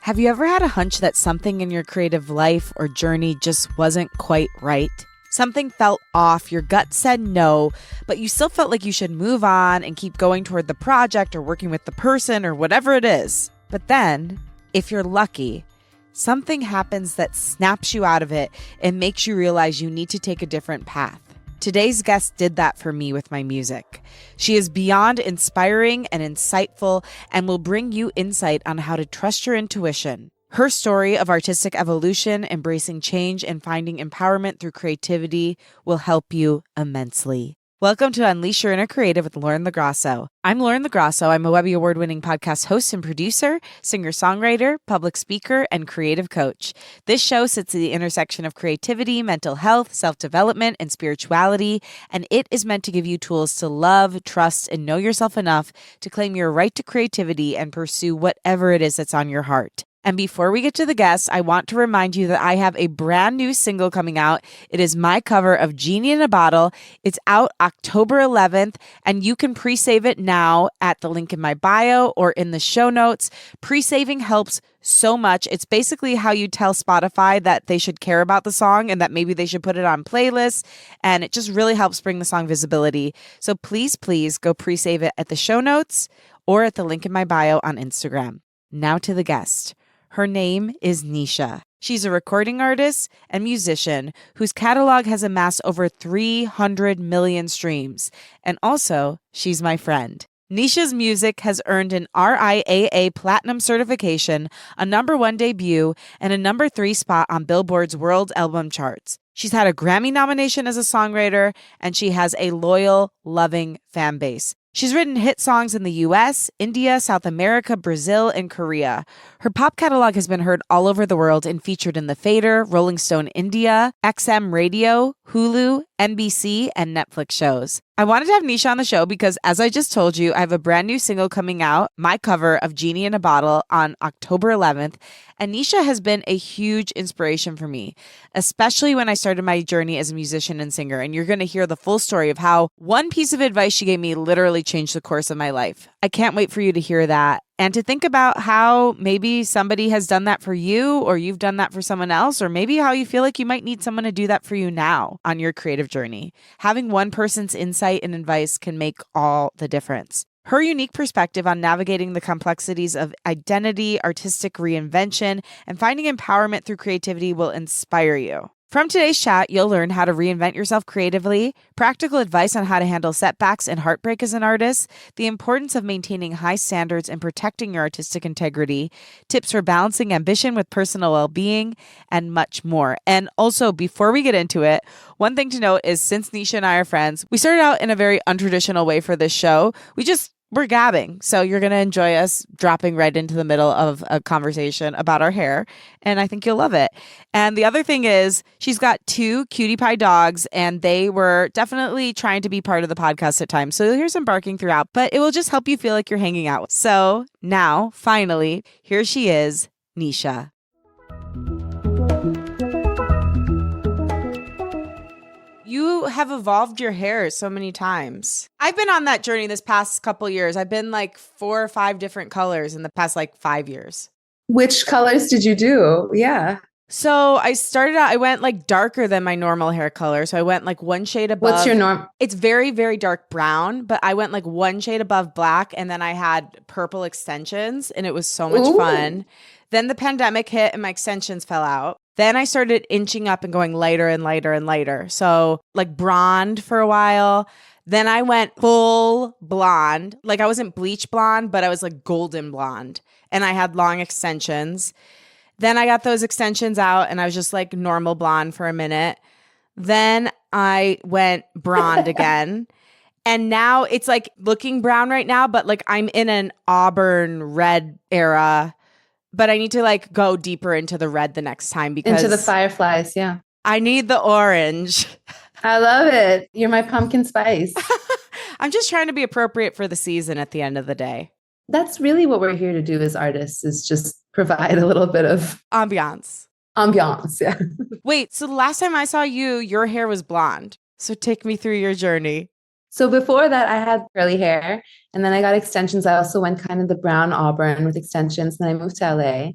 Have you ever had a hunch that something in your creative life or journey just wasn't quite right? Something felt off, your gut said no, but you still felt like you should move on and keep going toward the project or working with the person or whatever it is. But then, if you're lucky, something happens that snaps you out of it and makes you realize you need to take a different path. Today's guest did that for me with my music. She is beyond inspiring and insightful and will bring you insight on how to trust your intuition. Her story of artistic evolution, embracing change, and finding empowerment through creativity will help you immensely. Welcome to Unleash Your Inner Creative with LoGrasso. I'm Lauren LoGrasso. I'm a Webby Award-winning podcast host and producer, singer-songwriter, public speaker, and creative coach. This show sits at the intersection of creativity, mental health, self-development, and spirituality, and it is meant to give you tools to love, trust, and know yourself enough to claim your right to creativity and pursue whatever it is that's on your heart. And before we get to the guests, I want to remind you that I have a brand new single coming out. It is my cover of Genie in a Bottle. It's out October 11th, and you can pre-save it now at the link in my bio or in the show notes. Pre-saving helps so much. It's basically how you tell Spotify that they should care about the song and that maybe they should put it on playlists, and it just really helps bring the song visibility. So please go pre-save it at the show notes or at the link in my bio on Instagram. Now to the guest. Her name is Nisha. She's a recording artist and musician whose catalog has amassed over 300 million streams. And also, she's my friend. Nisha's music has earned an RIAA Platinum certification, a #1 debut, and a #3 spot on Billboard's World Album Charts. She's had a Grammy nomination as a songwriter, and she has a loyal, loving fan base. She's written hit songs in the US, India, South America, Brazil, and Korea. Her pop catalog has been heard all over the world and featured in The Fader, Rolling Stone India, XM Radio, Hulu, NBC, and Netflix shows. I wanted to have Nisha on the show because, as I just told you, I have a brand new single coming out, my cover of Genie in a Bottle, on October 11th. And Nisha has been a huge inspiration for me, especially when I started my journey as a musician and singer. And you're going to hear the full story of how one piece of advice she gave me literally changed the course of my life. I can't wait for you to hear that and to think about how maybe somebody has done that for you, or you've done that for someone else, or maybe how you feel like you might need someone to do that for you now on your creative journey. Having one person's insight and advice can make all the difference. Her unique perspective on navigating the complexities of identity, artistic reinvention, and finding empowerment through creativity will inspire you. From today's chat, you'll learn how to reinvent yourself creatively, practical advice on how to handle setbacks and heartbreak as an artist, the importance of maintaining high standards and protecting your artistic integrity, tips for balancing ambition with personal well-being, and much more. And also, before we get into it, one thing to note is since Nisha and I are friends, we started out in a very untraditional way for this show. We're gabbing, so you're going to enjoy us dropping right into the middle of a conversation about our hair, and I think you'll love it. And the other thing is, she's got 2 cutie pie dogs, and they were definitely trying to be part of the podcast at times, so you'll hear some barking throughout, but it will just help you feel like you're hanging out. So now, finally, here she is, Nisha. You have evolved your hair so many times. I've been on that journey this past couple years. I've been like 4 or 5 different colors in the past 5 years. Which colors did you do? Yeah. So I started out, I went like darker than my normal hair color. So I went like 1 shade above. What's your norm? It's very, very dark brown, but I went like 1 shade above black, and then I had purple extensions, and it was so much fun. Then the pandemic hit and my extensions fell out. Then I started inching up and going lighter and lighter and lighter. So like blonde for a while. Then I went full blonde. Like I wasn't bleach blonde, but I was like golden blonde. And I had long extensions. Then I got those extensions out and I was just like normal blonde for a minute. Then I went blonde again. And now it's like looking brown right now, but like I'm in an auburn red era. But I need to like go deeper into the red the next time because into the fireflies, yeah. I need the orange. I love it. You're my pumpkin spice. I'm just trying to be appropriate for the season at the end of the day. That's really what we're here to do as artists, is just provide a little bit of ambiance. Ambiance, yeah. Wait, so the last time I saw you, your hair was blonde. So take me through your journey. So before that, I had curly hair, and then I got extensions. I also went kind of the brown auburn with extensions. Then I moved to LA.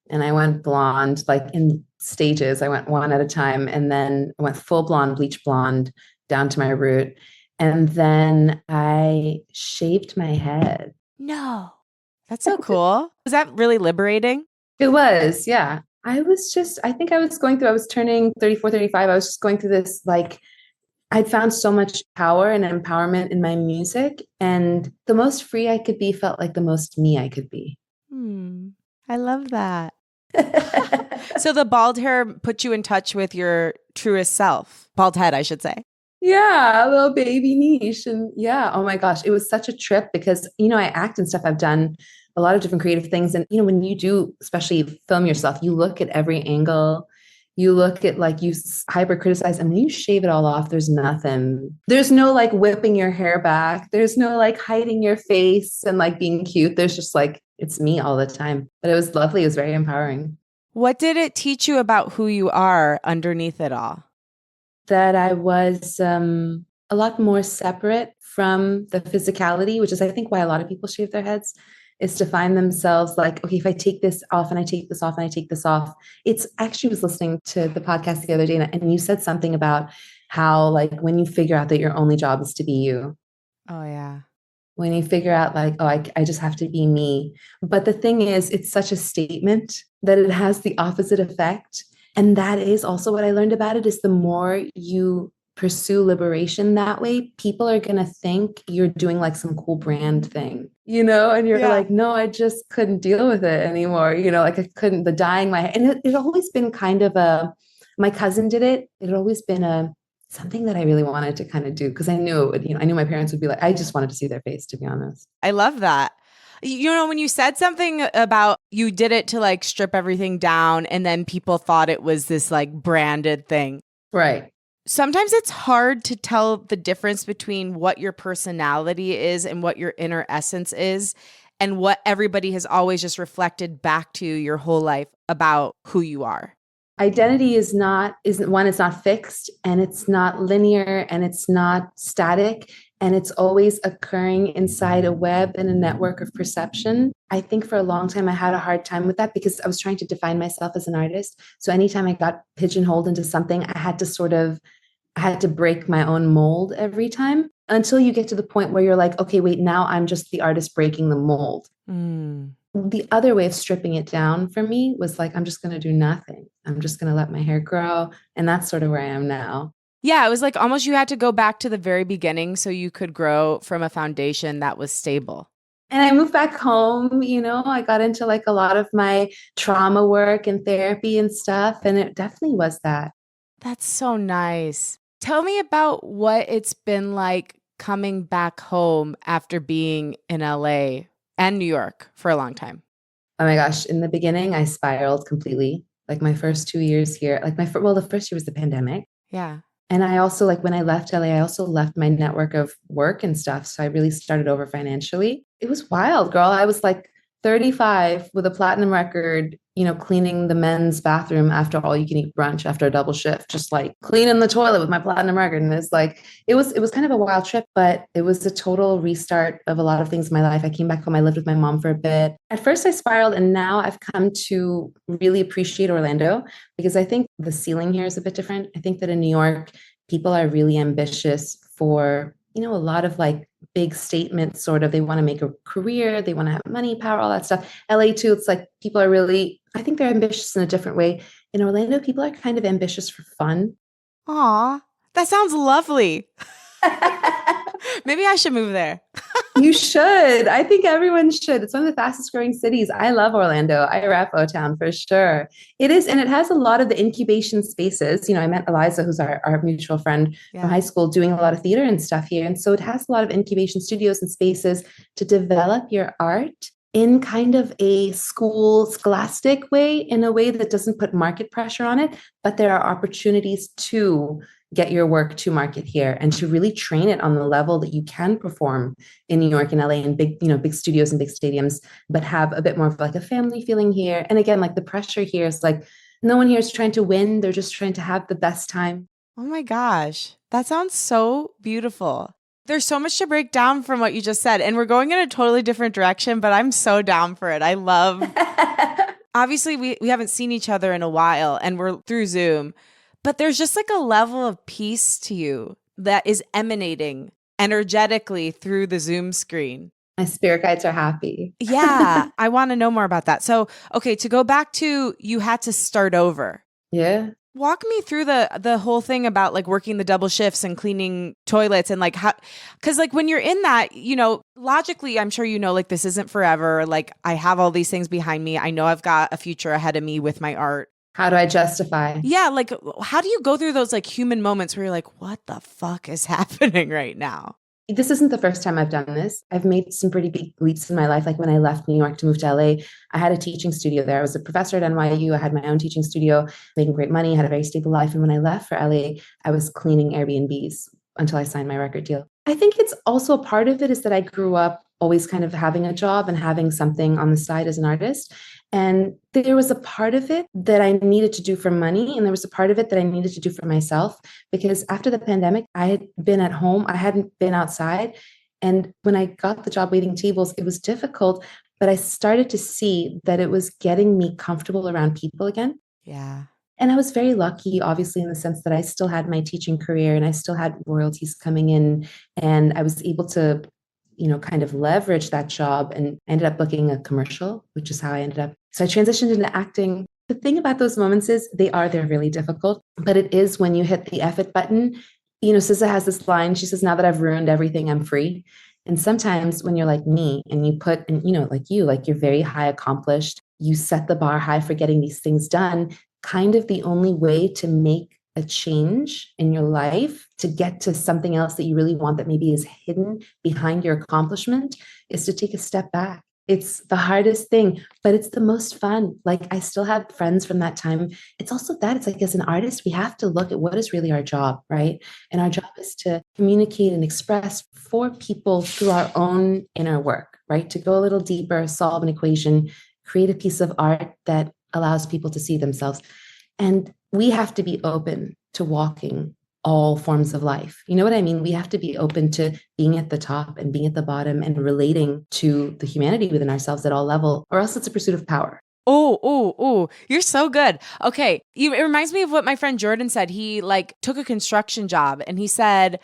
and I went blonde, like in stages. I went one at a time, and then I went full blonde, bleach blonde down to my root. And then I shaved my head. No. That's so cool. Was that really liberating? It was, yeah. I think I was turning 34, 35. I was just going through this, like, I'd found so much power and empowerment in my music. And the most free I could be felt like the most me I could be. I love that. So the bald hair put you in touch with your truest self. Bald head, I should say. Yeah, a little baby niche. And yeah, oh my gosh, it was such a trip because, I act and stuff. I've done a lot of different creative things. And, when you do, especially film yourself, you look at every angle. You look at, like, you hyper criticize, and when you shave it all off, there's nothing. There's no like whipping your hair back. There's no like hiding your face and like being cute. There's just like, it's me all the time. But it was lovely. It was very empowering. What did it teach you about who you are underneath it all? That I was a lot more separate from the physicality, which is, I think, why a lot of people shave their heads, is to find themselves like, okay, if I take this off and I take this off and I take this off. It's actually, was listening to the podcast the other day, and you said something about how, like, when you figure out that your only job is to be you. Oh, yeah. When you figure out like, oh, I just have to be me. But the thing is, it's such a statement that it has the opposite effect. And that is also what I learned about it, is the more you pursue liberation that way, people are going to think you're doing like some cool brand thing, and you're like, no, I just couldn't deal with it anymore. Like I couldn't, the dyeing my hair. And it always been kind of my cousin did it. It had always been something that I really wanted to kind of do, because I knew it would, I knew my parents would be like, I just wanted to see their face, to be honest. I love that. When you said something about you did it to like strip everything down and then people thought it was this like branded thing. Right. Sometimes it's hard to tell the difference between what your personality is and what your inner essence is, and what everybody has always just reflected back to you your whole life about who you are. Identity is not it's not fixed, and it's not linear, and it's not static, and it's always occurring inside a web and a network of perception. I think for a long time I had a hard time with that, because I was trying to define myself as an artist. So anytime I got pigeonholed into something, I had to break my own mold every time, until you get to the point where you're like, okay, wait, now I'm just the artist breaking the mold. The other way of stripping it down for me was like, I'm just going to do nothing. I'm just going to let my hair grow. And that's sort of where I am now. Yeah, it was like almost you had to go back to the very beginning so you could grow from a foundation that was stable. And I moved back home, I got into like a lot of my trauma work and therapy and stuff. And it definitely was that. That's so nice. Tell me about what it's been like coming back home after being in LA and New York for a long time. Oh my gosh. In the beginning, I spiraled completely. Like my first 2 years here, like the first year was the pandemic. Yeah. And I also, like, when I left LA, I also left my network of work and stuff. So I really started over financially. It was wild, girl. I was like 35 with a platinum record, cleaning the men's bathroom after all you can eat brunch after a double shift, just like cleaning the toilet with my platinum record. And it's like, it was kind of a wild trip, but it was a total restart of a lot of things in my life. I came back home. I lived with my mom for a bit. At first I spiraled, and now I've come to really appreciate Orlando, because I think the ceiling here is a bit different. I think that in New York, people are really ambitious for, a lot of like big statements, sort of, they want to make a career, they want to have money, power, all that stuff. LA too, it's like people are really, I think they're ambitious in a different way. In Orlando, people are kind of ambitious for fun. Aw, that sounds lovely. Maybe I should move there. You should. I think everyone should. It's one of the fastest growing cities. I love Orlando. I rep O-Town for sure. It is. And it has a lot of the incubation spaces. I met Eliza, who's our mutual friend from high school, doing a lot of theater and stuff here. And so it has a lot of incubation studios and spaces to develop your art in kind of a scholastic way, in a way that doesn't put market pressure on it. But there are opportunities to get your work to market here, and to really train it on the level that you can perform in New York and LA and big studios and big stadiums, but have a bit more of like a family feeling here. And again, like the pressure here is like, no one here is trying to win. They're just trying to have the best time. Oh my gosh. That sounds so beautiful. There's so much to break down from what you just said, and we're going in a totally different direction, but I'm so down for it. I love obviously we haven't seen each other in a while and we're through Zoom, but there's just like a level of peace to you that is emanating energetically through the Zoom screen. My spirit guides are happy. Yeah, I want to know more about that. So, okay, to go back to you had to start over. Yeah. Walk me through the whole thing about like working the double shifts and cleaning toilets and like how, because like when you're in that, you know, logically, I'm sure you know, like this isn't forever. Like I have all these things behind me. I know I've got a future ahead of me with my art. How do I justify? Yeah, like how do you go through those like human moments where you're like, what the fuck is happening right now? This isn't the first time I've done this. I've made some pretty big leaps in my life. Like when I left New York to move to LA, I had a teaching studio there. I was a professor at NYU. I had my own teaching studio, making great money, had a very stable life. And when I left for LA, I was cleaning Airbnbs until I signed my record deal. I think it's also a part of it is that I grew up always kind of having a job and having something on the side as an artist. And there was a part of it that I needed to do for money. And there was a part of it that I needed to do for myself. Because after the pandemic, I had been at home. I hadn't been outside. And when I got the job waiting tables, it was difficult. But I started to see that it was getting me comfortable around people again. Yeah. And I was very lucky, obviously, in the sense that I still had my teaching career and I still had royalties coming in. And I was able to kind of leverage that job and ended up booking a commercial, which is how I ended up. So I transitioned into acting. The thing about those moments is they're really difficult, but it is when you hit the F it button. SZA has this line. She says, now that I've ruined everything, I'm free. And sometimes when you're like me and you put, and like you're very high accomplished, you set the bar high for getting these things done. Kind of the only way to make a change in your life to get to something else that you really want that maybe is hidden behind your accomplishment is to take a step back. It's the hardest thing, but it's the most fun. Like I still have friends from that time. It's also that it's like as an artist, we have to look at what is really our job, right? And our job is to communicate and express for people through our own inner work, right? To go a little deeper, solve an equation, create a piece of art that allows people to see themselves. And we have to be open to walking all forms of life. You know what I mean? We have to be open to being at the top and being at the bottom and relating to the humanity within ourselves at all levels, or else it's a pursuit of power. Oh, you're so good. Okay. It reminds me of what my friend Jordan said. He like took a construction job and he said,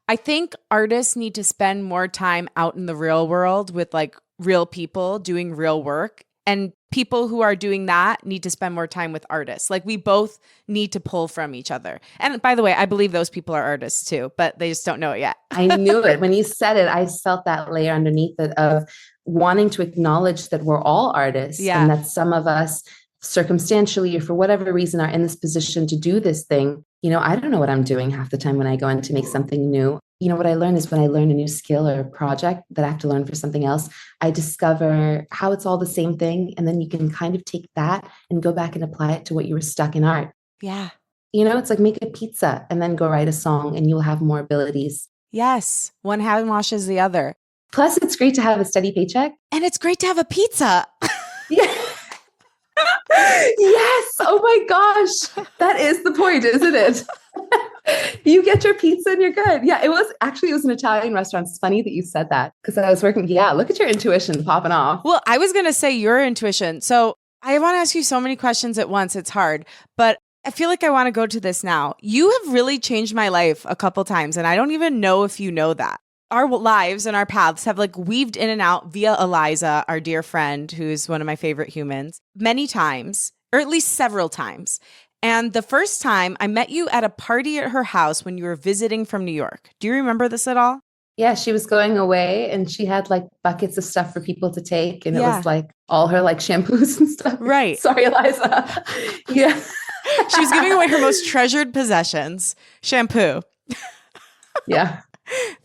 I think artists need to spend more time out in the real world with like real people doing real work. And people who are doing that need to spend more time with artists. Like we both need to pull from each other. And by the way, I believe those people are artists too, but they just don't know it yet. I knew it. When you said it, I felt that layer underneath it of wanting to acknowledge that we're all artists and that some of us circumstantially or for whatever reason are in this position to do this thing. I don't know what I'm doing half the time when I go in to make something new. What I learn is when I learn a new skill or project that I have to learn for something else, I discover how it's all the same thing. And then you can kind of take that and go back and apply it to what you were stuck in art. Yeah. It's like make a pizza and then go write a song and you'll have more abilities. Yes. One hand washes the other. Plus, it's great to have a steady paycheck. And it's great to have a pizza. Yeah. Yes. Oh my gosh. That is the point, isn't it? You get your pizza and you're good. Yeah, it was an Italian restaurant. It's funny that you said that because I was working. Yeah, look at your intuition popping off. Well, I was going to say your intuition. So I want to ask you so many questions at once. It's hard, but I feel like I want to go to this now. You have really changed my life a couple times, and I don't even know if you know that. Our lives and our paths have like weaved in and out via Eliza, our dear friend, who's one of my favorite humans, many times, or at least several times. And the first time I met you at a party at her house when you were visiting from New York. Do you remember this at all? Yeah, she was going away and she had like buckets of stuff for people to take. And it was like all her like shampoos and stuff. Right. Sorry, Eliza. Yeah. She was giving away her most treasured possessions, shampoo. Yeah.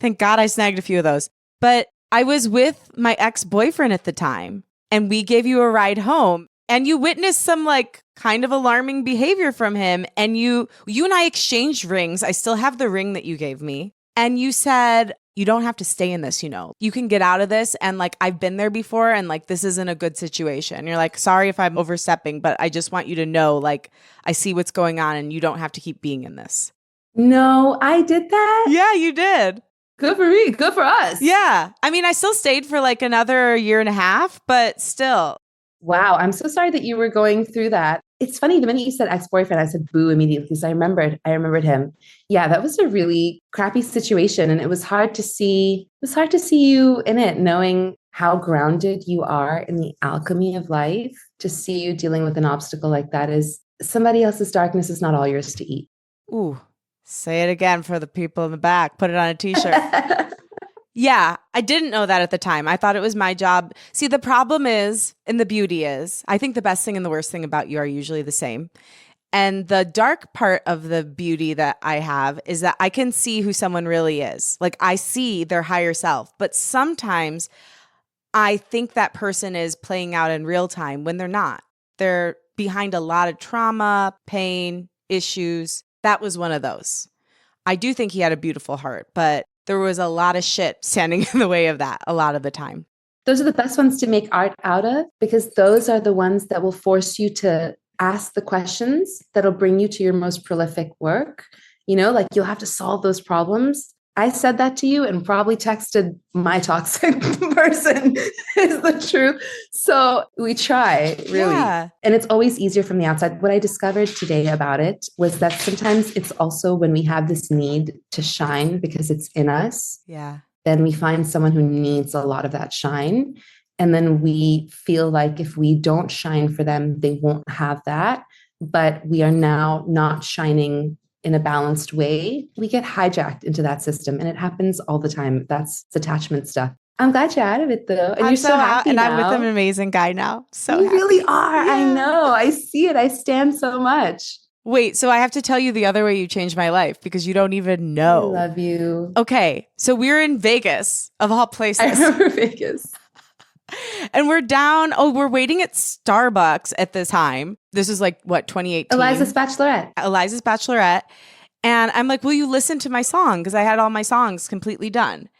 Thank God I snagged a few of those. But I was with my ex-boyfriend at the time and we gave you a ride home and you witnessed some like kind of alarming behavior from him. And you and I exchanged rings. I still have the ring that you gave me. And you said, you don't have to stay in this, you can get out of this. And like, I've been there before and like, this isn't a good situation. And you're like, sorry if I'm overstepping, but I just want you to know, like, I see what's going on and you don't have to keep being in this. No, I did that. Yeah, you did. Good for me. Good for us. Yeah. I mean, I still stayed for like another year and a half, but still. Wow. I'm so sorry that you were going through that. It's funny. The minute you said ex-boyfriend, I said boo immediately because I remembered him. Yeah, that was a really crappy situation. And it was hard to see, you in it, knowing how grounded you are in the alchemy of life. To see you dealing with an obstacle like that is somebody else's darkness is not all yours to eat. Ooh, say it again for the people in the back. Put it on a t-shirt. Yeah, I didn't know that at the time. I thought it was my job. See, the problem is, and the beauty is, I think the best thing and the worst thing about you are usually the same. And the dark part of the beauty that I have is that I can see who someone really is. Like I see their higher self, but sometimes I think that person is playing out in real time when they're not. They're behind a lot of trauma, pain, issues. That was one of those. I do think he had a beautiful heart, but there was a lot of shit standing in the way of that a lot of the time. Those are the best ones to make art out of because those are the ones that will force you to ask the questions that'll bring you to your most prolific work. Like you'll have to solve those problems. I said that to you and probably texted my toxic person is the truth. So we try, really. Yeah. And it's always easier from the outside. What I discovered today about it was that sometimes it's also when we have this need to shine because it's in us. Yeah. Then we find someone who needs a lot of that shine. And then we feel like if we don't shine for them, they won't have that. But we are now not shining in a balanced way. We get hijacked into that system and it happens all the time. That's attachment stuff. I'm glad you're out of it though. And I'm you're so happy and now. I'm with an amazing guy now. So you happy. really are. Yeah. I know. I see it. I stand so much. Wait, so I have to tell you the other way you changed my life because you don't even know. I love you. Okay, so we're in Vegas, of all places. I remember Vegas. And we're waiting at Starbucks at the time. This is like, what, 2018? Eliza's Bachelorette. And I'm like, will you listen to my song? Because I had all my songs completely done.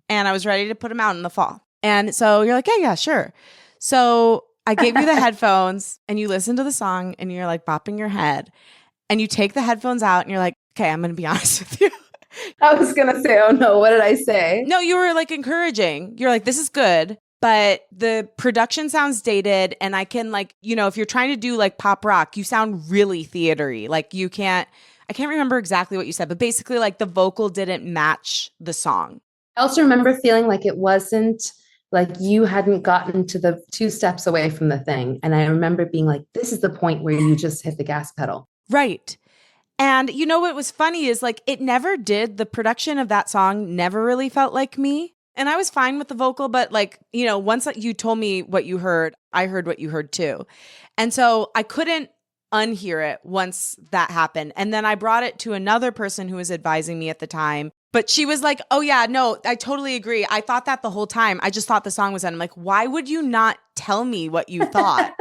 And I was ready to put them out in the fall. And so you're like, yeah, sure. So I gave you the headphones and you listen to the song and you're like bopping your head. And you take the headphones out and you're like, okay, I'm going to be honest with you. I was going to say, oh no, what did I say? No, you were like encouraging. You're like, this is good. But the production sounds dated and I can like, if you're trying to do like pop rock, you sound really theatery. Like I can't remember exactly what you said, but basically like the vocal didn't match the song. I also remember feeling like it wasn't like you hadn't gotten to the 2 steps away from the thing. And I remember being like, this is the point where you just hit the gas pedal. Right. And what was funny is like it never did. The production of that song never really felt like me. And I was fine with the vocal, but like, once you told me what you heard, I heard what you heard too. And so I couldn't unhear it once that happened. And then I brought it to another person who was advising me at the time. But she was like, oh yeah, no, I totally agree. I thought that the whole time. I just thought the song was done. I'm like, why would you not tell me what you thought?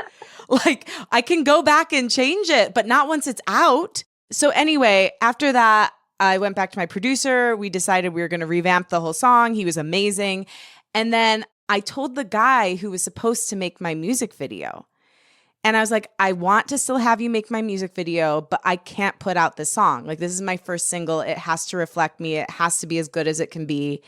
Like, I can go back and change it, but not once it's out. So anyway, after that, I went back to my producer. We decided we were going to revamp the whole song. He was amazing. And then I told the guy who was supposed to make my music video. And I was like, I want to still have you make my music video, but I can't put out this song. Like, this is my first single. It has to reflect me. It has to be as good as it can be.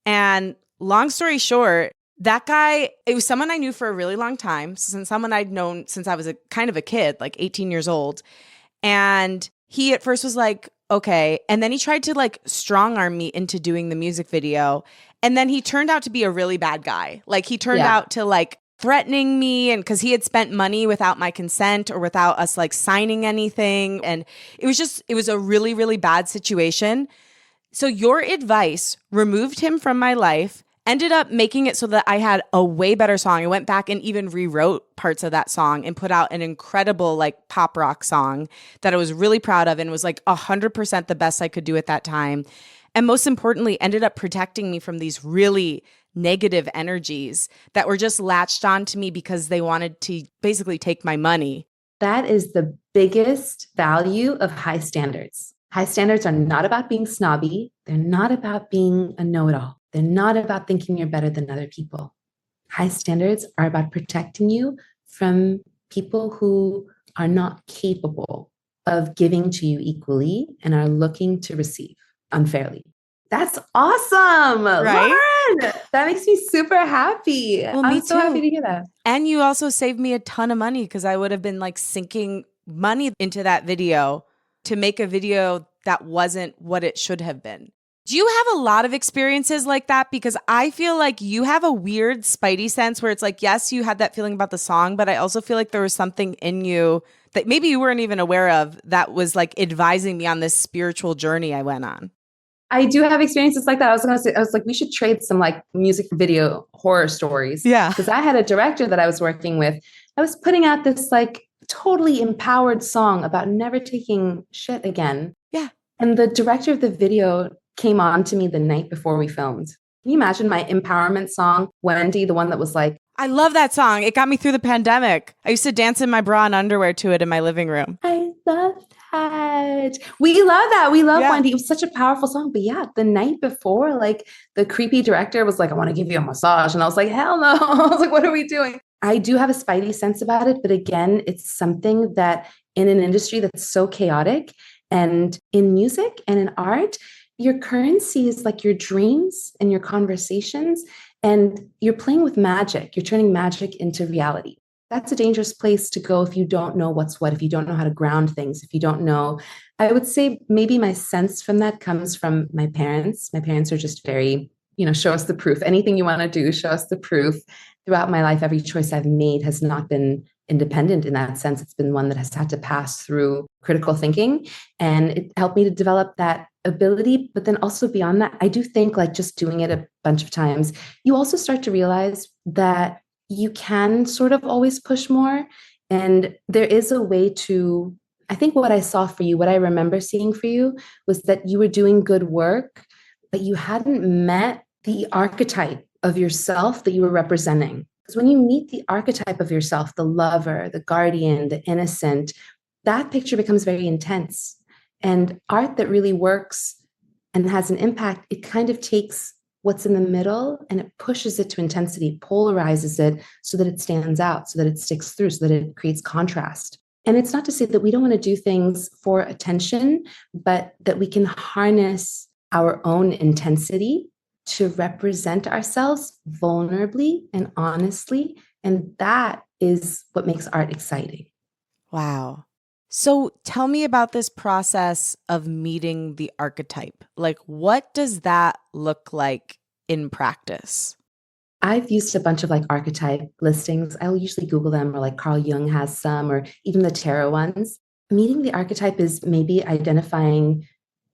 And long story short, that guy, it was someone I knew for a really long time, someone I'd known since I was a kind of a kid, like 18 years old. And he at first was like, okay. And then he tried to like strong arm me into doing the music video. And then he turned out to be a really bad guy. Like he turned out to like threatening me, and because he had spent money without my consent or without us like signing anything. And it was a really, really bad situation. So your advice removed him from my life, ended up making it so that I had a way better song. I went back and even rewrote parts of that song and put out an incredible like pop rock song that I was really proud of and was like 100% the best I could do at that time. And most importantly, ended up protecting me from these really negative energies that were just latched onto me because they wanted to basically take my money. That is the biggest value of high standards. High standards are not about being snobby. They're not about being a know-it-all. They're not about thinking you're better than other people. High standards are about protecting you from people who are not capable of giving to you equally and are looking to receive unfairly. That's awesome, right? That makes me super happy. Well, me I'm so happy too. to hear that. And you also saved me a ton of money because I would have been like sinking money into that video to make a video that wasn't what it should have been. Do you have a lot of experiences like that? Because I feel like you have a weird spidey sense where it's like, yes, you had that feeling about the song, but I also feel like there was something in you that maybe you weren't even aware of that was like advising me on this spiritual journey I went on. I do have experiences like that. I was going to say, I was like, we should trade some like music video horror stories. Yeah. Because I had a director that I was working with. I was putting out this like totally empowered song about never taking shit again. Yeah. And the director of the video came on to me the night before we filmed. Can you imagine my empowerment song, Wendy, the one that was like, I love that song. It got me through the pandemic. I used to dance in my bra and underwear to it in my living room. I love that. We love that. We love Wendy. It was such a powerful song. But yeah, the night before, like the creepy director was like, I want to give you a massage. And I was like, hell no. I was like, what are we doing? I do have a spidey sense about it. But again, it's something that in an industry that's so chaotic and in music and in art, your currency is like your dreams and your conversations. And you're playing with magic. You're turning magic into reality. That's a dangerous place to go if you don't know what's what, if you don't know how to ground things, if you don't know. I would say maybe my sense from that comes from my parents. My parents are just very, show us the proof. Anything you want to do, show us the proof. Throughout my life, every choice I've made has not been independent in that sense. It's been one that has had to pass through critical thinking. And it helped me to develop that ability. But then also beyond that, I do think like just doing it a bunch of times, you also start to realize that you can sort of always push more. And there is a way to, I think what I saw for you, what I remember seeing for you was that you were doing good work, but you hadn't met the archetype of yourself that you were representing. Because when you meet the archetype of yourself, the lover, the guardian, the innocent, that picture becomes very intense. And art that really works and has an impact, it kind of takes what's in the middle and it pushes it to intensity, polarizes it so that it stands out, so that it sticks through, so that it creates contrast. And it's not to say that we don't want to do things for attention, but that we can harness our own intensity to represent ourselves vulnerably and honestly. And that is what makes art exciting. Wow. So tell me about this process of meeting the archetype. Like, what does that look like in practice? I've used a bunch of like archetype listings. I'll usually Google them, or like Carl Jung has some, or even the tarot ones. Meeting the archetype is maybe identifying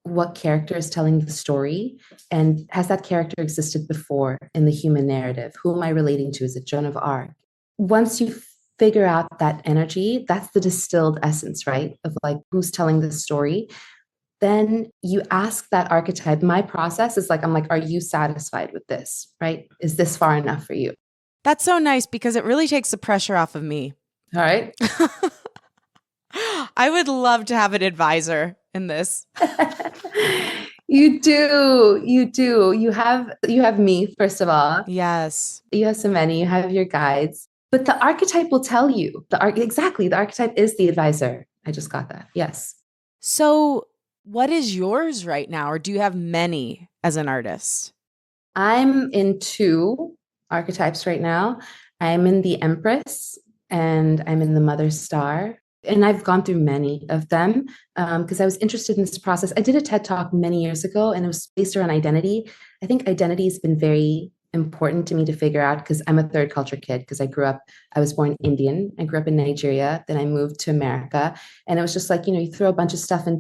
what character is telling the story, and has that character existed before in the human narrative? Who am I relating to? Is it Joan of Arc? Once you figure out that energy, that's the distilled essence, right? Of like who's telling the story. Then you ask that archetype. My process is like, I'm like, are you satisfied with this, right? Is this far enough for you? That's so nice because it really takes the pressure off of me. All right. I would love to have an advisor in this. You do. You have me, first of all. Yes. You have so many. You have your guides. But the archetype will tell you. Exactly. The archetype is the advisor. I just got that. Yes. So what is yours right now? Or do you have many as an artist? I'm in 2 archetypes right now. I'm in the Empress and I'm in the Mother Star. And I've gone through many of them because I was interested in this process. I did a TED Talk many years ago and it was based around identity. I think identity has been very important to me to figure out because I'm a third culture kid because I was born Indian. I grew up in Nigeria. Then I moved to America. And it was just like, you throw a bunch of stuff at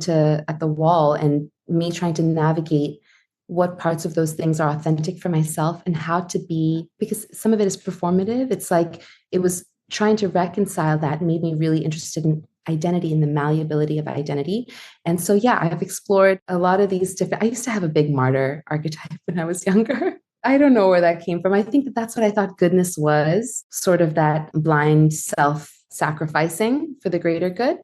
the wall, and me trying to navigate what parts of those things are authentic for myself and how to be, because some of it is performative. It's like, it was trying to reconcile that made me really interested in identity and the malleability of identity. And so, yeah, I've explored a lot of these I used to have a big martyr archetype when I was younger. I don't know where that came from. I think that that's what I thought goodness was, sort of that blind self-sacrificing for the greater good.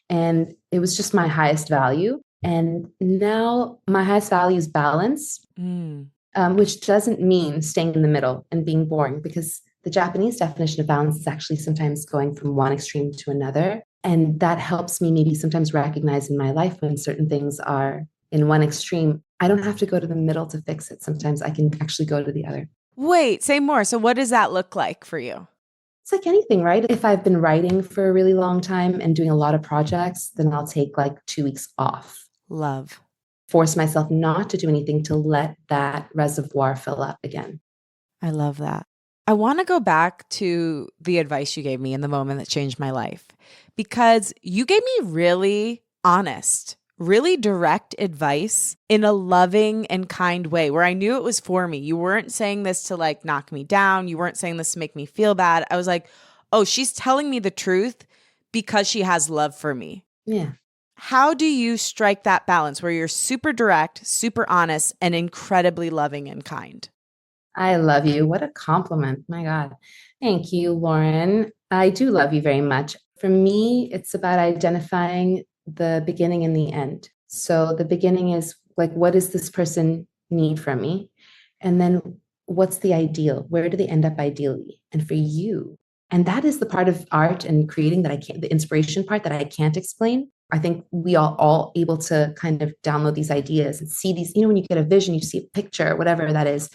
And it was just my highest value. And now my highest value is balance, which doesn't mean staying in the middle and being boring, because the Japanese definition of balance is actually sometimes going from one extreme to another. And that helps me maybe sometimes recognize in my life when certain things are in one extreme, I don't have to go to the middle to fix it. Sometimes I can actually go to the other. Wait, say more. So what does that look like for you? It's like anything, right? If I've been writing for a really long time and doing a lot of projects, then I'll take like 2 weeks off. Love. Force myself not to do anything to let that reservoir fill up again. I love that. I want to go back to the advice you gave me in the moment that changed my life, because you gave me really honest, really direct advice in a loving and kind way where I knew it was for me. You weren't saying this to like knock me down. You weren't saying this to make me feel bad. I was like, oh, she's telling me the truth because she has love for me. Yeah. How do you strike that balance where you're super direct, super honest, and incredibly loving and kind? I love you. What a compliment. My God. Thank you, Lauren. I do love you very much. For me, it's about identifying the beginning and the end. So the beginning is like, what does this person need from me? And then what's the ideal? Where do they end up ideally? And for you, and that is the part of art and creating that I can't, the inspiration part that I can't explain. I think we are all able to kind of download these ideas and see these, when you get a vision, you see a picture, whatever that is.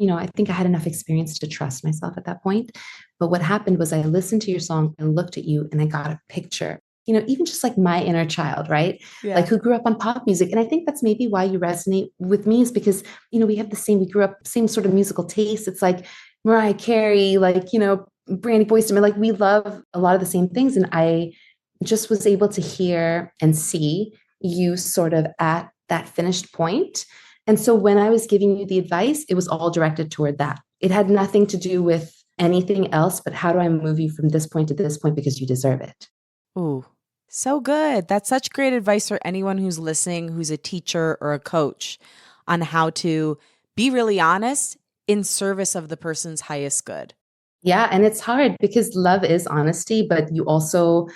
I think I had enough experience to trust myself at that point. But what happened was I listened to your song and looked at you and I got a picture, even just like my inner child, right? Yeah. Like who grew up on pop music. And I think that's maybe why you resonate with me, is because, we have we grew up, same sort of musical taste. It's like Mariah Carey, like, Brandy Boyce, like we love a lot of the same things. And I just was able to hear and see you sort of at that finished point. And so when I was giving you the advice, it was all directed toward that. It had nothing to do with anything else, but how do I move you from this point to this point because you deserve it? Ooh, so good. That's such great advice for anyone who's listening, who's a teacher or a coach, on how to be really honest in service of the person's highest good. Yeah. And it's hard because love is honesty, but you also,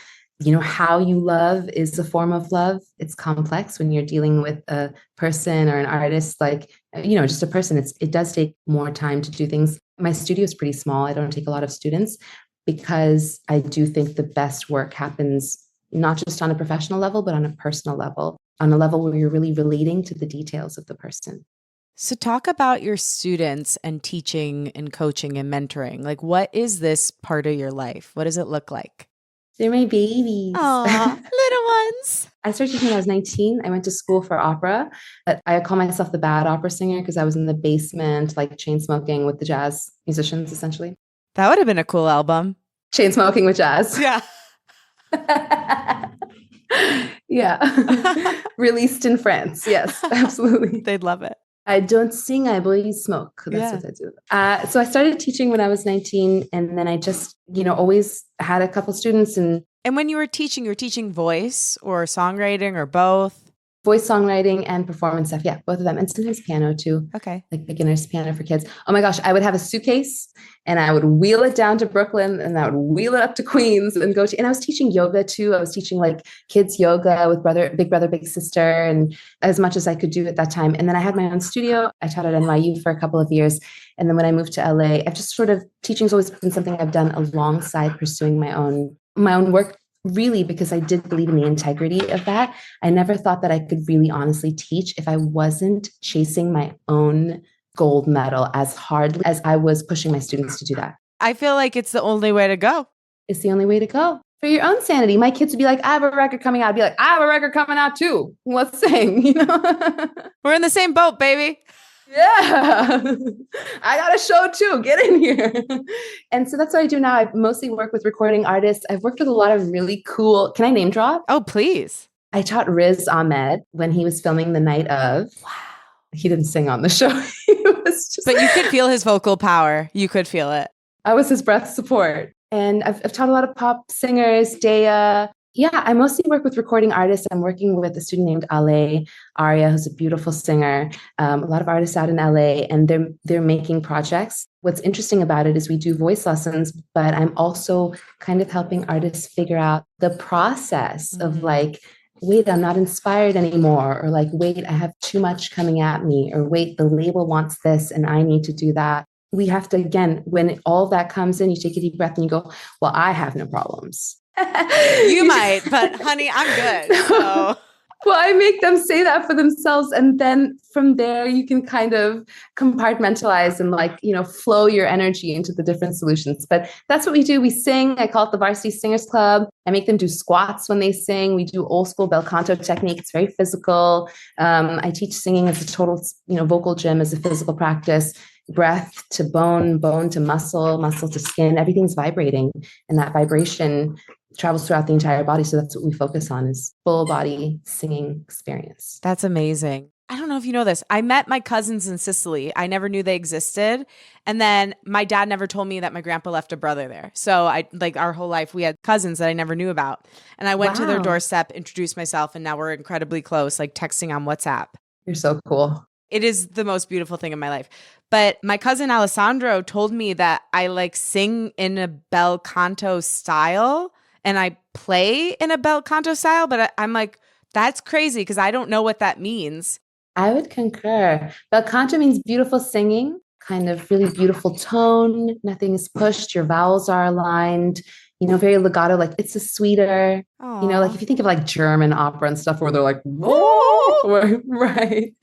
how you love is a form of love. It's complex when you're dealing with a person or an artist, like, just a person. It does take more time to do things. My studio is pretty small. I don't take a lot of students because I do think the best work happens not just on a professional level, but on a personal level, on a level where you're really relating to the details of the person. So talk about your students and teaching and coaching and mentoring. Like, what is this part of your life? What does it look like? They're my babies. Aw, little ones. I started teaching when I was 19. I went to school for opera, but I call myself the bad opera singer because I was in the basement, like chain smoking with the jazz musicians, essentially. That would have been a cool album. Chain smoking with jazz. Yeah. Yeah. Released in France. Yes, absolutely. They'd love it. I don't sing, I believe smoke. That's what I do. So I started teaching when I was 19, and then I just, always had a couple students. And when you were teaching voice or songwriting or both? Voice, songwriting, and performance stuff. Yeah, both of them. And sometimes piano too. Okay. Like beginner's piano for kids. Oh my gosh, I would have a suitcase and I would wheel it down to Brooklyn and I would wheel it up to Queens and and I was teaching yoga too. I was teaching like kids yoga with big brother, big sister, and as much as I could do at that time. And then I had my own studio. I taught at NYU for a couple of years. And then when I moved to LA, I've just sort of, teaching's always been something I've done alongside pursuing my own work. Really, because I did believe in the integrity of that. I never thought that I could really honestly teach if I wasn't chasing my own gold medal as hard as I was pushing my students to do that. I feel like it's the only way to go. It's the only way to go. For your own sanity. My kids would be like, I have a record coming out. I'd be like, I have a record coming out too. Let's sing, We're in the same boat, baby. Yeah, I got a show too. Get in here. And so that's what I do now. I mostly work with recording artists. I've worked with a lot of really cool. Can I name drop? Oh, please. I taught Riz Ahmed when he was filming The Night of. Wow. He didn't sing on the show. But you could feel his vocal power. You could feel it. I was his breath support. And I've taught a lot of pop singers, Dea. Yeah, I mostly work with recording artists. I'm working with a student named Ale Aria, who's a beautiful singer. A lot of artists out in LA, and they're making projects. What's interesting about it is we do voice lessons, but I'm also kind of helping artists figure out the process of like, wait, I'm not inspired anymore, or like, wait, I have too much coming at me, or wait, the label wants this and I need to do that. We have to, again, when all of that comes in, you take a deep breath and you go, well, I have no problems. You might, but honey, I'm good. So. Well, I make them say that for themselves. And then from there, you can kind of compartmentalize and flow your energy into the different solutions. But that's what we do. We sing. I call it the Varsity Singers Club. I make them do squats when they sing. We do old school bel canto technique. It's very physical. I teach singing as a total, vocal gym, as a physical practice. Breath to bone, bone to muscle, muscle to skin. Everything's vibrating. And that vibration travels throughout the entire body. So that's what we focus on, is full body singing experience. That's amazing. I don't know if you know this. I met my cousins in Sicily. I never knew they existed. And then my dad never told me that my grandpa left a brother there. So our whole life we had cousins that I never knew about. And I went to their doorstep, introduced myself, and now we're incredibly close, like texting on WhatsApp. You're so cool. It is the most beautiful thing in my life. But my cousin Alessandro told me that I sing in a bel canto style and I play in a bel canto style, but I'm like, that's crazy because I don't know what that means. I would concur. Bel canto means beautiful singing, kind of really beautiful tone. Nothing is pushed. Your vowels are aligned, very legato, like it's a sweeter, like if you think of German opera and stuff where they're like, whoa, right.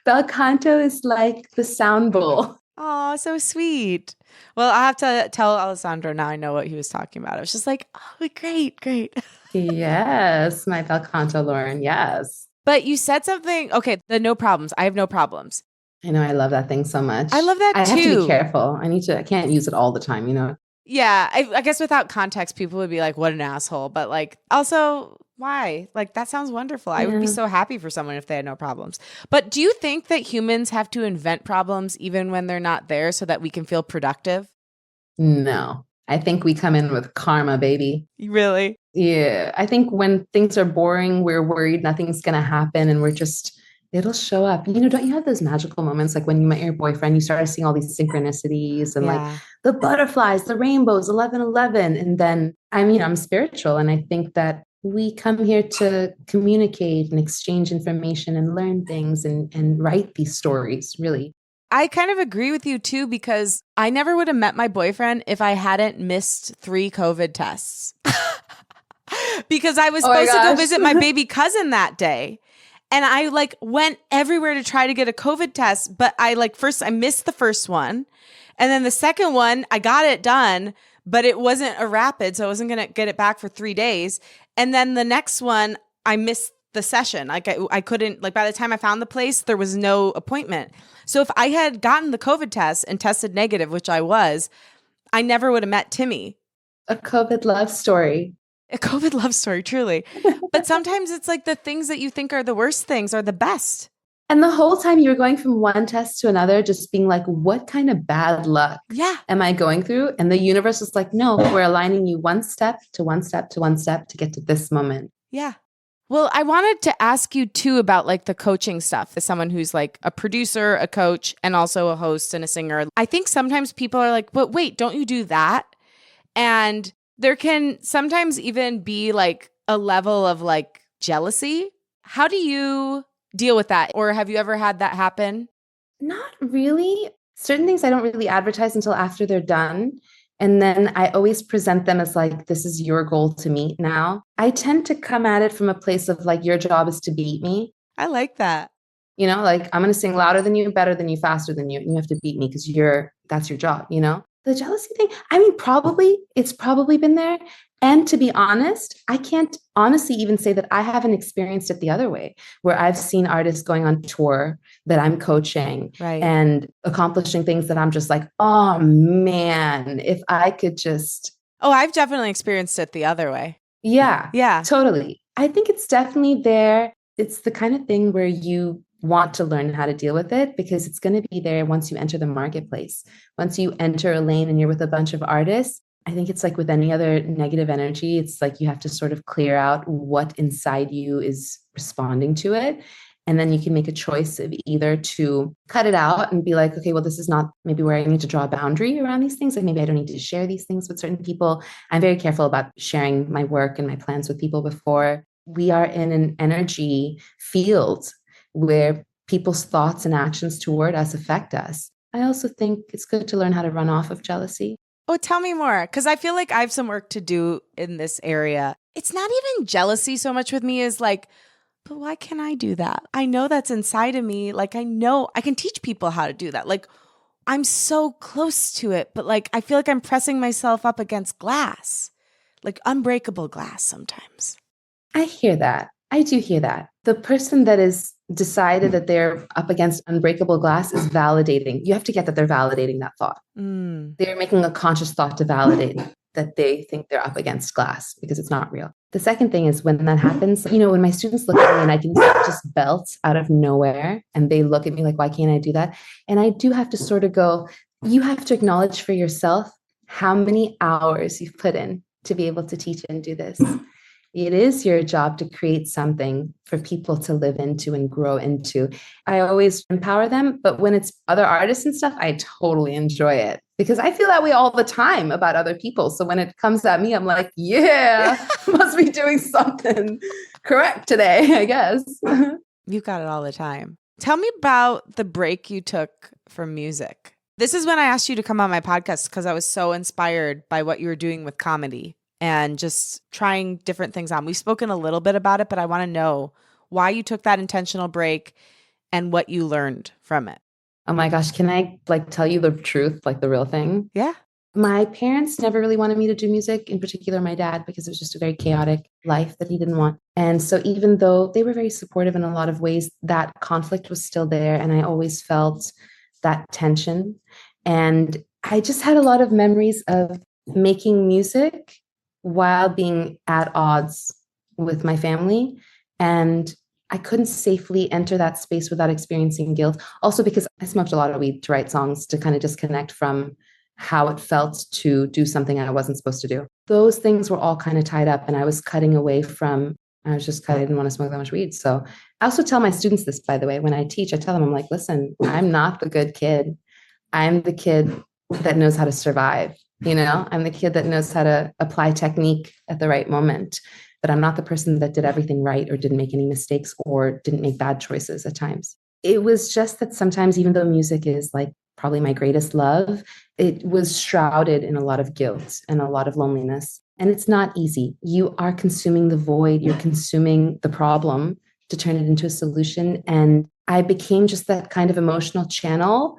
Bel canto is like the sound bowl. Oh, so sweet. Well, I'll have to tell Alessandro now I know what he was talking about. I was just like, oh, great. Yes, my bel canto, Lauren, yes. But you said something, okay, the no problems. I have no problems. I know, I love that thing so much. I love that too. I have to be careful. I can't use it all the time, Yeah, I guess without context, people would be like, what an asshole. But also, why? That sounds wonderful. I would be so happy for someone if they had no problems. But do you think that humans have to invent problems even when they're not there so that we can feel productive? No, I think we come in with karma, baby. Really? Yeah. I think when things are boring, we're worried nothing's going to happen and it'll show up. Don't you have those magical moments like when you met your boyfriend, you started seeing all these synchronicities and the butterflies, the rainbows, 11:11. And then, I'm spiritual. And I think that we come here to communicate and exchange information and learn things and write these stories, really. I kind of agree with you too, because I never would have met my boyfriend if I hadn't missed 3 COVID tests. Because I was supposed to go visit my baby cousin that day. And I went everywhere to try to get a COVID test. But I missed the first one. And then the second one, I got it done, but it wasn't a rapid. So I wasn't going to get it back for 3 days. And then the next one, I missed the session. I couldn't, by the time I found the place, there was no appointment. So if I had gotten the COVID test and tested negative, which I was, I never would have met Timmy. A COVID love story. A COVID love story, truly. But sometimes it's the things that you think are the worst things are the best. And the whole time you were going from one test to another, just being like, what kind of bad luck am I going through? And the universe is like, no, we're aligning you one step to one step to one step to get to this moment. Yeah. Well, I wanted to ask you too about the coaching stuff as someone who's a producer, a coach, and also a host and a singer. I think sometimes people are like, but wait, don't you do that? And there can sometimes even be a level of jealousy. How do you deal with that? Or have you ever had that happen? Not really. Certain things I don't really advertise until after they're done. And then I always present them as this is your goal to meet now. I tend to come at it from a place of your job is to beat me. I like that. I'm going to sing louder than you, better than you, faster than you. And you have to beat me because that's your job, The jealousy thing, it's probably been there. And to be honest, I can't honestly even say that I haven't experienced it the other way, where I've seen artists going on tour that I'm coaching and accomplishing things that I'm just like, oh man, if I could just. Oh, I've definitely experienced it the other way. Yeah, totally. I think it's definitely there. It's the kind of thing where you want to learn how to deal with it because it's going to be there once you enter the marketplace. Once you enter a lane and you're with a bunch of artists, I think it's with any other negative energy. It's you have to sort of clear out what inside you is responding to it. And then you can make a choice of either to cut it out and be like, okay, well, this is not maybe where I need to draw a boundary around these things. Maybe I don't need to share these things with certain people. I'm very careful about sharing my work and my plans with people before. We are in an energy field where people's thoughts and actions toward us affect us. I also think it's good to learn how to run off of jealousy. Oh, tell me more, because I feel like I have some work to do in this area. It's not even jealousy so much with me as but why can't I do that? I know that's inside of me. Like, I know I can teach people how to do that. Like, I'm so close to it, but like, I feel like I'm pressing myself up against glass, like unbreakable glass sometimes. I hear that. I do hear that. The person that is decided that they're up against unbreakable glass is validating. You have to get that they're validating that thought. They're making a conscious thought to validate that they think they're up against glass because it's not real. The second thing is when that happens, when my students look at me and I can just belt out of nowhere and they look at me like, why can't I do that? And I do have to sort of go, you have to acknowledge for yourself how many hours you've put in to be able to teach and do this. It is your job to create something for people to live into and grow into. I always empower them, but when it's other artists and stuff, I totally enjoy it because I feel that way all the time about other people. So when it comes at me, I'm like, yeah, must be doing something correct today, I guess. You got it all the time. Tell me about the break you took from music. This is when I asked you to come on my podcast because I was so inspired by what you were doing with comedy and just trying different things on. We've spoken a little bit about it, but I want to know why you took that intentional break and what you learned from it. Oh my gosh, can I tell you the truth, the real thing? Yeah. My parents never really wanted me to do music, in particular my dad, because it was just a very chaotic life that he didn't want. And so even though they were very supportive in a lot of ways, that conflict was still there. And I always felt that tension. And I just had a lot of memories of making music while being at odds with my family. And I couldn't safely enter that space without experiencing guilt. Also because I smoked a lot of weed to write songs to kind of disconnect from how it felt to do something I wasn't supposed to do. Those things were all kind of tied up and I was cutting away from, I didn't want to smoke that much weed. So I also tell my students this, by the way, when I teach, I tell them, I'm like, listen, I'm not the good kid. I'm the kid that knows how to survive. I'm the kid that knows how to apply technique at the right moment, but I'm not the person that did everything right or didn't make any mistakes or didn't make bad choices at times. It was just that sometimes, even though music is probably my greatest love, it was shrouded in a lot of guilt and a lot of loneliness. And it's not easy. You are consuming the void, you're consuming the problem to turn it into a solution. And I became just that kind of emotional channel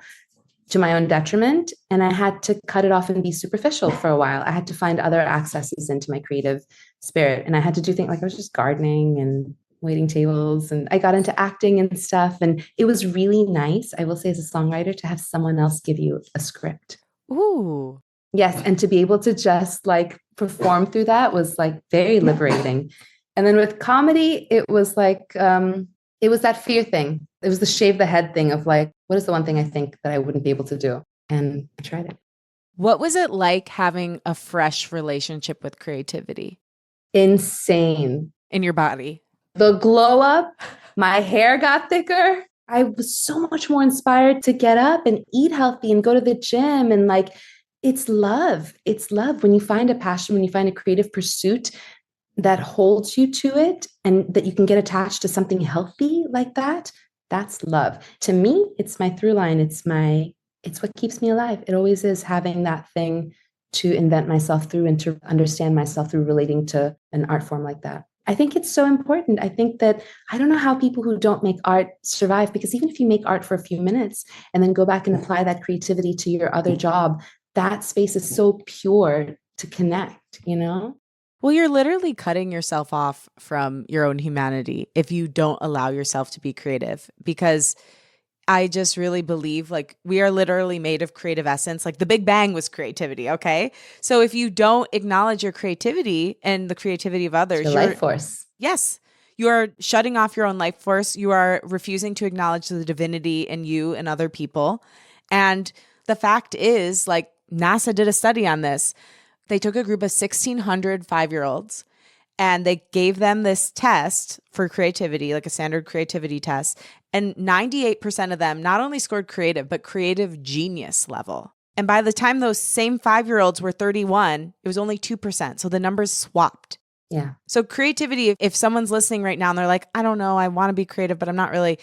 to my own detriment. And I had to cut it off and be superficial for a while. I had to find other accesses into my creative spirit. And I had to do things I was just gardening and waiting tables. And I got into acting and stuff. And it was really nice, I will say, as a songwriter, to have someone else give you a script. Ooh. Yes. And to be able to just perform through that was very liberating. And then with comedy, it was it was that fear thing. It was the shave the head thing of what is the one thing I think that I wouldn't be able to do? And I tried it. What was it like having a fresh relationship with creativity? Insane. In your body? The glow up, my hair got thicker. I was so much more inspired to get up and eat healthy and go to the gym. And it's love. It's love. When you find a passion, when you find a creative pursuit that holds you to it and that you can get attached to something healthy like that, that's love. To me, it's my through line. It's what keeps me alive. It always is having that thing to invent myself through and to understand myself through relating to an art form like that. I think it's so important. I think that I don't know how people who don't make art survive, because even if you make art for a few minutes and then go back and apply that creativity to your other job, that space is so pure to connect, Well, you're literally cutting yourself off from your own humanity if you don't allow yourself to be creative, because I just really believe we are literally made of creative essence. The Big Bang was creativity. Okay. So if you don't acknowledge your creativity and the creativity of others, your life force. Yes. You are shutting off your own life force. You are refusing to acknowledge the divinity in you and other people. And the fact is, NASA did a study on this. They took a group of 1,600 5-year-olds and they gave them this test for creativity, a standard creativity test. And 98% of them not only scored creative, but creative genius level. And by the time those same 5-year-olds were 31, it was only 2%. So the numbers swapped. Yeah. So creativity, if someone's listening right now and they're like, I don't know, I want to be creative, but I'm not really.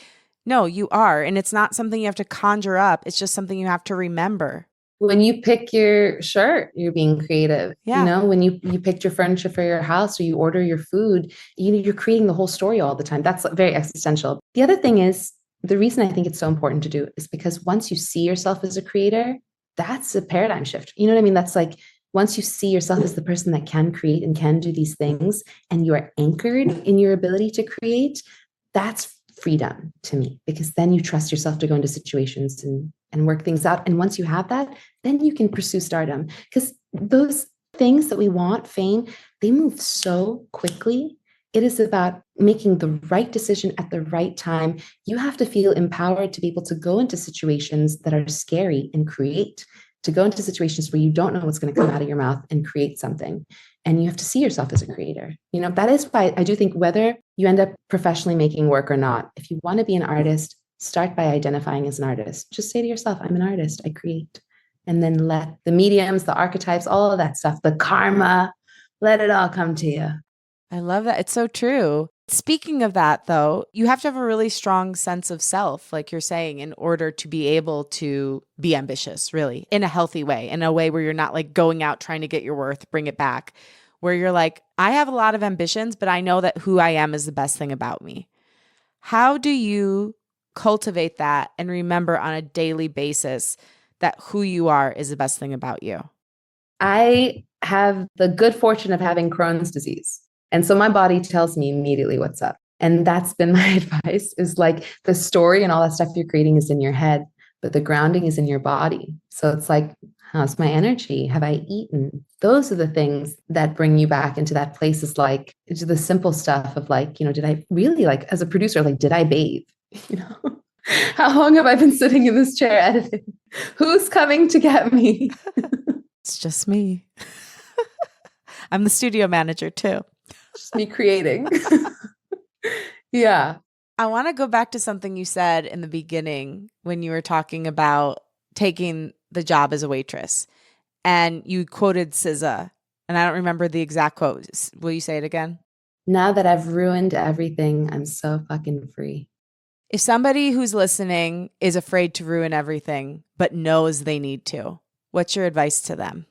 No, you are. And it's not something you have to conjure up. It's just something you have to remember. When you pick your shirt, you're being creative. Yeah. You know, when you picked your furniture for your house or you order your food, you're creating the whole story all the time. That's very existential. The other thing is, the reason I think it's so important to do is because once you see yourself as a creator, that's a paradigm shift. You know what I mean? That's like, once you see yourself as the person that can create and can do these things, and you are anchored in your ability to create, that's freedom to me, because then you trust yourself to go into situations and work things out. And once you have that, then you can pursue stardom, because those things that we want, fame, they move so quickly. It is about making the right decision at the right time. You have to feel empowered to be able to go into situations that are scary and create, to go into situations where you don't know what's going to come out of your mouth and create something. And you have to see yourself as a creator. You know, that is why I do think whether you end up professionally making work or not, if you want to be an artist, start by identifying as an artist. Just say to yourself, I'm an artist, I create. And then let the mediums, the archetypes, all of that stuff, the karma, let it all come to you. I love that. It's so true. Speaking of that, though, you have to have a really strong sense of self, like you're saying, in order to be able to be ambitious, really, in a healthy way, in a way where you're not like going out trying to get your worth, bring it back, where you're like, I have a lot of ambitions, but I know that who I am is the best thing about me. How do you cultivate that and remember on a daily basis that who you are is the best thing about you? I have the good fortune of having Crohn's disease. And so my body tells me immediately what's up. And that's been my advice, is like, the story and all that stuff you're creating is in your head, but the grounding is in your body. So it's like, how's my energy? Have I eaten? Those are the things that bring you back into that place. Is like, it's the simple stuff of like, did I really, like, as a producer, like, did I bathe? How long have I been sitting in this chair editing? Who's coming to get me? It's just me. I'm the studio manager too. Just me creating. Yeah. I want to go back to something you said in the beginning when you were talking about taking the job as a waitress, and you quoted SZA, and I don't remember the exact quote. Will you say it again? Now that I've ruined everything, I'm so fucking free. If somebody who's listening is afraid to ruin everything, but knows they need to, what's your advice to them?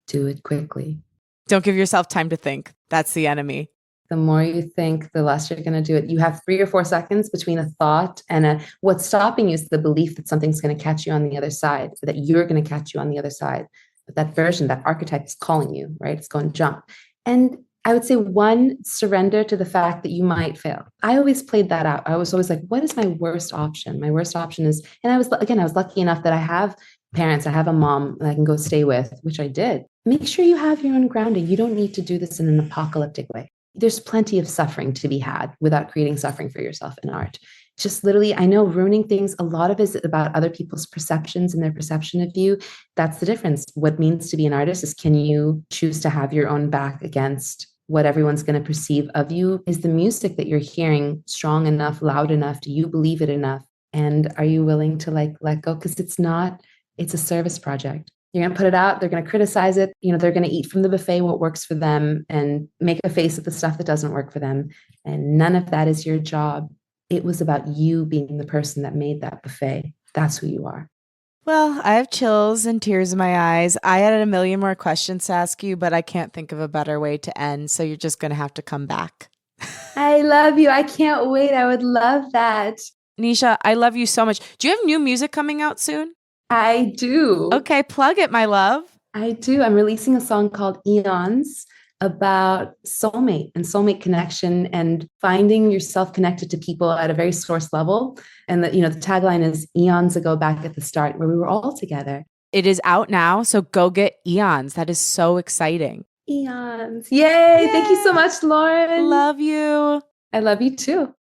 Do it quickly. Don't give yourself time to think. That's the enemy. The more you think, the less you're going to do it. You have 3 or 4 seconds between a thought and what's stopping you is the belief that something's going to catch you on the other side, that you're going to catch you on the other side. But that version, that archetype is calling you, right? It's going jump. And I would say, 1, surrender to the fact that you might fail. I always played that out. I was always like, what is my worst option? My worst option is, and I was lucky enough that I have parents, I have a mom that I can go stay with, which I did. Make sure you have your own grounding. You don't need to do this in an apocalyptic way. There's plenty of suffering to be had without creating suffering for yourself in art. Just literally, I know ruining things, a lot of it is about other people's perceptions and their perception of you. That's the difference. What it means to be an artist is, can you choose to have your own back against what everyone's going to perceive of you? Is the music that you're hearing strong enough, loud enough? Do you believe it enough? And are you willing to let go? Because it's a service project. You're going to put it out. They're going to criticize it. They're going to eat from the buffet what works for them and make a face at the stuff that doesn't work for them. And none of that is your job. It was about you being the person that made that buffet. That's who you are. Well, I have chills and tears in my eyes. I had a million more questions to ask you, but I can't think of a better way to end. So you're just going to have to come back. I love you. I can't wait. I would love that. Nisha, I love you so much. Do you have new music coming out soon? I do. Okay, plug it, my love. I do. I'm releasing a song called Eons, about soulmate and soulmate connection and finding yourself connected to people at a very source level. And the tagline is eons ago back at the start, where we were all together. It is out now, so go get Eons. That is so exciting. Eons. Yay. Yay. Thank you so much, Lauren. Love you. I love you too.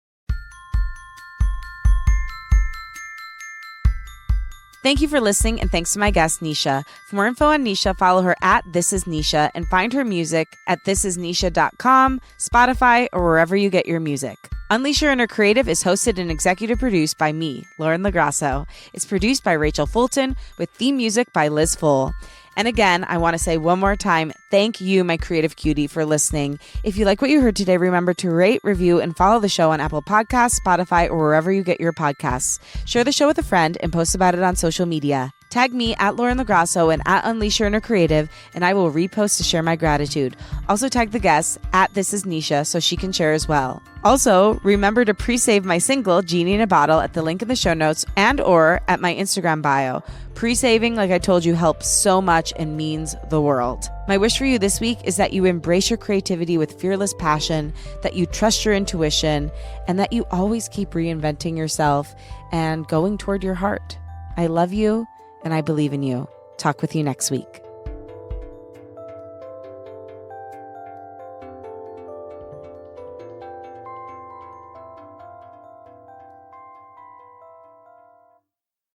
Thank you for listening, and thanks to my guest, Nisha. For more info on Nisha, follow her at This Is Nisha and find her music at thisisnisha.com, Spotify, or wherever you get your music. Unleash Your Inner Creative is hosted and executive produced by me, Lauren LoGrasso. It's produced by Rachel Fulton with theme music by Liz Full. And again, I want to say one more time, thank you, my creative cutie, for listening. If you like what you heard today, remember to rate, review, and follow the show on Apple Podcasts, Spotify, or wherever you get your podcasts. Share the show with a friend and post about it on social media. Tag me at Lauren LoGrasso and at Unleash Your Inner Creative, and I will repost to share my gratitude. Also tag the guests at This Is Nisha so she can share as well. Also, remember to pre-save my single, Genie in a Bottle, at the link in the show notes and or at my Instagram bio. Pre-saving, like I told you, helps so much and means the world. My wish for you this week is that you embrace your creativity with fearless passion, that you trust your intuition, and that you always keep reinventing yourself and going toward your heart. I love you, and I believe in you. Talk with you next week.